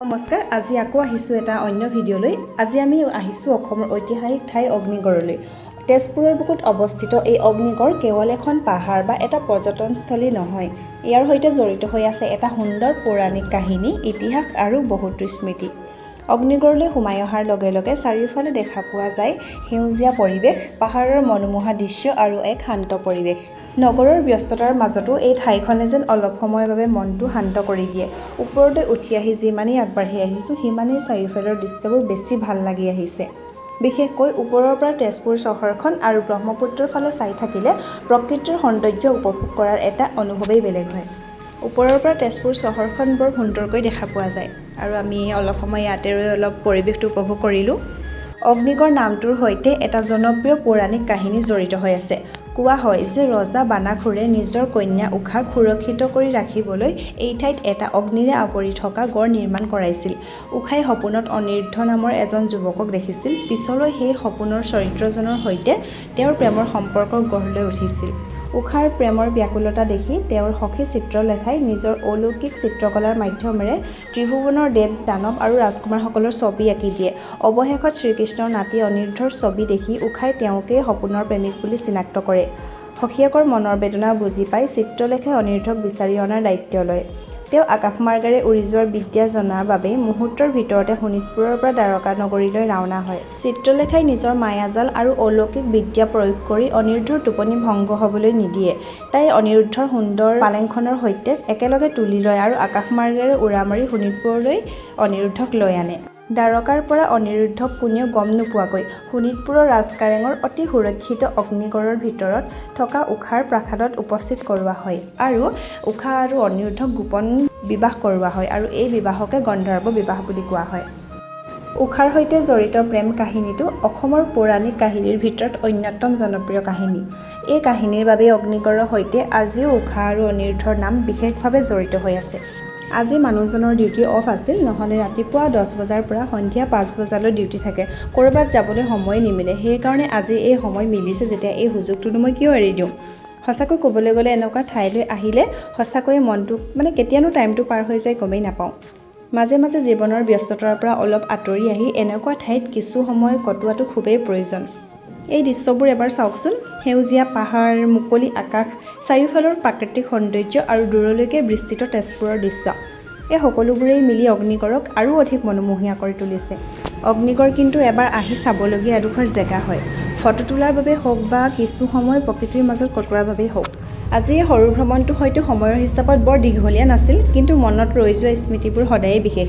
নমস্কাৰ আজি আকৌ আহিছো এটা অন্য ভিডিঅ'লৈ আজি আমি আহিছো অসমৰ ঐতিহাসিক ঠাই অগ্নিগড়লৈ তেজপুৰৰ বুকুত অৱস্থিত এই অগ্নিগড় কেৱল এখন পাহাৰ বা এটা পৰ্যটনস্থলী নহয় ইয়াৰ সৈতে জড়িত হৈ আছে এটা সুন্দৰ পৌৰাণিক কাহিনী ইতিহাস আৰু বহুতো স্মৃতি অগ্নিগড়লৈ সোমাই অহাৰ লগে লগে চাৰিওফালে দেখা পোৱা যায় সেউজীয়া পৰিৱেশ পাহাৰৰ মনোমোহা দৃশ্য আৰু এক শান্ত পৰিৱেশ নগৰৰ ব্যস্ততাৰ মাজতো এই ঠাইখনে যেন অলপ সময়ৰ বাবে মনটো শান্ত কৰি দিয়ে ওপৰলৈ উঠি আহি যিমানেই আগবাঢ়ি আহিছোঁ সিমানেই চাৰিওফালৰ দৃশ্যবোৰ বেছি ভাল লাগি আহিছে বিশেষকৈ ওপৰৰ পৰা তেজপুৰ চহৰখন আৰু ব্ৰহ্মপুত্ৰৰ ফালে চাই থাকিলে প্ৰকৃতিৰ সৌন্দৰ্য উপভোগ কৰাৰ এটা অনুভৱেই বেলেগ হয় ওপৰৰ পৰা তেজপুৰ চহৰখন বৰ সুন্দৰকৈ দেখা পোৱা যায় আৰু আমি অলপ সময় ইয়াতে ৰৈ অলপ পৰিৱেশটো উপভোগ কৰিলোঁ অগ্নিগড় নামটোৰ সৈতে এটা জনপ্ৰিয় পৌৰাণিক কাহিনী জড়িত হৈ আছে কোৱা হয় যে ৰজা বানাঘুৰে নিজৰ কন্যা উষাক সুৰক্ষিত কৰি ৰাখিবলৈ এই ঠাইত এটা অগ্নিৰে আৱৰি থকা গড় নিৰ্মাণ কৰাইছিল উষাই সপোনত অনিৰুদ্ধ নামৰ এজন যুৱকক দেখিছিল পিছলৈ সেই সপোনৰ চৰিত্ৰজনৰ সৈতে তেওঁৰ প্ৰেমৰ সম্পৰ্ক গঢ় লৈ উঠিছিল উষাৰ প্ৰেমৰ ব্যাকুলতা দেখি তেওঁৰ সখী চিত্ৰলেখাই নিজৰ অলৌকিক চিত্ৰকলাৰ মাধ্যমেৰে ত্ৰিভুৱনৰ দেৱ দানৱ আৰু ৰাজকুমাৰসকলৰ ছবি আঁকি দিয়ে অৱশেষত শ্ৰীকৃষ্ণৰ নাতি অনিৰুদ্ধৰ ছবি দেখি উষাই তেওঁকেই সপোনৰ প্ৰেমিক বুলি চিনাক্ত কৰে সখীয়েকৰ মনৰ বেদনা বুজি পাই চিত্ৰলেখাই অনিৰুদ্ধক বিচাৰি অনাৰ দায়িত্ব লয় তেওঁ আকাশমাৰ্গেৰে উৰি যোৱাৰ বিদ্যা জনাৰ বাবে মুহূৰ্তৰ ভিতৰতে শোণিতপুৰৰ পৰা দ্বাৰকা নগৰীলৈ ৰাওনা হয় চিত্ৰলেখাই নিজৰ মায়াজাল আৰু অলৌকিক বিদ্যা প্ৰয়োগ কৰি অনিৰুদ্ধৰ টোপনি ভংগ হ'বলৈ নিদিয়ে তাই অনিৰুদ্ধৰ সুন্দৰ পালেংখনৰ সৈতে একেলগে তুলি লয় আৰু আকাশমাৰ্গেৰে উৰা মাৰি শোণিতপুৰলৈ অনিৰুদ্ধক লৈ আনে দ্বাৰকাৰ পৰা অনিৰুদ্ধক কোনেও গম নোপোৱাকৈ শোণিতপুৰৰ ৰাজকাৰেঙৰ অতি সুৰক্ষিত অগ্নিগড়ৰ ভিতৰত থকা উষাৰ প্ৰাসাদত উপস্থিত কৰোৱা হয় আৰু উষা আৰু অনিৰুদ্ধক গোপন বিবাহ কৰোৱা হয় আৰু এই বিবাহকে গন্ধৰ্ব বিবাহ বুলি কোৱা হয় উষাৰ সৈতে জড়িত প্ৰেম কাহিনীটো অসমৰ পৌৰাণিক কাহিনীৰ ভিতৰত অন্যতম জনপ্ৰিয় কাহিনী এই কাহিনীৰ বাবে অগ্নিগড়ৰ সৈতে আজিও উষা আৰু অনিৰুদ্ধৰ নাম বিশেষভাৱে জড়িত হৈ আছে আজি মানুহজনৰ ডিউটি অফ আছিল নহ'লে ৰাতিপুৱা 10 বজাৰ পৰা সন্ধিয়া 5 বজালৈ ডিউটি থাকে ক'ৰবাত যাবলৈ সময় নিমিলে সেইকাৰণে আজি এই সময় মিলিছে যেতিয়া এই সুযোগটোনো মই কিয় এৰি দিওঁ সঁচাকৈ ক'বলৈ গ'লে এনেকুৱা ঠাইলৈ আহিলে সঁচাকৈয়ে মনটো কেতিয়ানো টাইমটো পাৰ হৈ যায় গমেই নাপাওঁ মাজে মাজে জীৱনৰ ব্যস্ততাৰ পৰা অলপ আঁতৰি আহি এনেকুৱা ঠাইত কিছু সময় কটোৱাটো খুবেই প্ৰয়োজন এই দৃশ্যবোৰ এবাৰ চাওকচোন সেউজীয়া পাহাৰ মুকলি আকাশ চাৰিওফালৰ প্ৰাকৃতিক সৌন্দৰ্য আৰু দূৰলৈকে বিস্তৃত তেজপুৰৰ দৃশ্য এই সকলোবোৰেই মিলি অগ্নিগড়ক আৰু অধিক মনোমোহা কৰি তুলিছে অগ্নিগড় কিন্তু এবাৰ আহি চাবলগীয়া এডোখৰ জেগা হয় ফটো তোলাৰ বাবে হওক বা কিছু সময় প্ৰকৃতিৰ মাজত কটোৱাৰ বাবেই হওক আজি এই সৰু ভ্ৰমণটো হয়তো সময়ৰ হিচাপত বৰ দীঘলীয়া নাছিল কিন্তু মনত ৰৈ যোৱা স্মৃতিবোৰ সদায়েই বিশেষ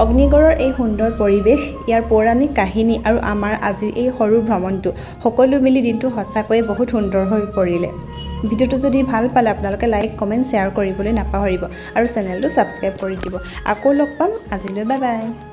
অগ্নিগড়ৰ এই সুন্দৰ পৰিৱেশ ইয়াৰ পৌৰাণিক কাহিনী আৰু আমাৰ আজিৰ এই সৰু ভ্ৰমণটো সকলো মিলি দিনটো সঁচাকৈয়ে বহুত সুন্দৰ হৈ পৰিলে ভিডিঅ'টো যদি ভাল পালে আপোনালোকে লাইক কমেণ্ট শ্বেয়াৰ কৰিবলৈ নাপাহৰিব আৰু চেনেলটো ছাবস্ক্ৰাইব কৰি দিব আকৌ লগ পাম আজিলৈ বাই বাই